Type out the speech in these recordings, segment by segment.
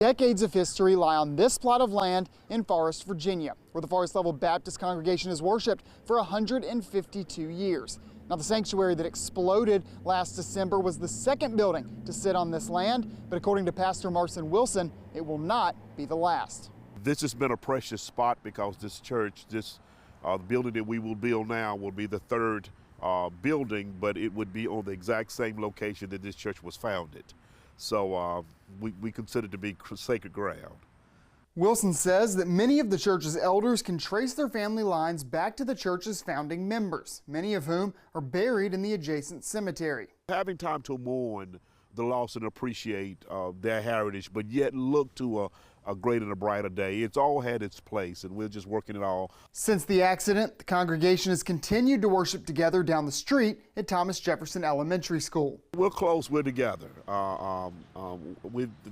Decades of history lie on this plot of land in Forest, Virginia, where the Forest Level Baptist congregation has worshiped for 152 years. Now, the sanctuary that exploded last December was the second building to sit on this land, but according to Pastor Marson Wilson, it will not be the last. This has been a precious spot because this church, the building that we will build now will be the third building, but it would be on the exact same location that this church was founded. So we consider it to be sacred ground. Wilson says that many of the church's elders can trace their family lines back to the church's founding members, many of whom are buried in the adjacent cemetery. Having time to mourn the loss and appreciate their heritage, but yet look to a greater and a brighter day. It's all had its place, and we're just working it all. Since the accident, the congregation has continued to worship together down the street at Thomas Jefferson Elementary School. We're close, we're together. The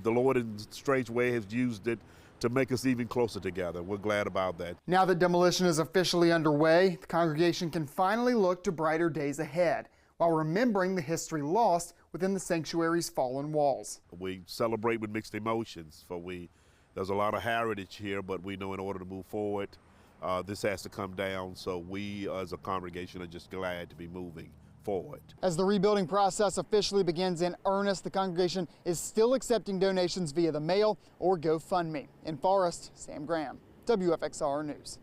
Lord in a strange way has used it to make us even closer together. We're glad about that. Now that demolition is officially underway, the congregation can finally look to brighter days ahead, while remembering the history lost within the sanctuary's fallen walls. We celebrate with mixed emotions, for there's a lot of heritage here, but we know in order to move forward, this has to come down, so we as a congregation are just glad to be moving forward. As the rebuilding process officially begins in earnest, the congregation is still accepting donations via the mail or GoFundMe. In Forest, Sam Graham, WFXR News.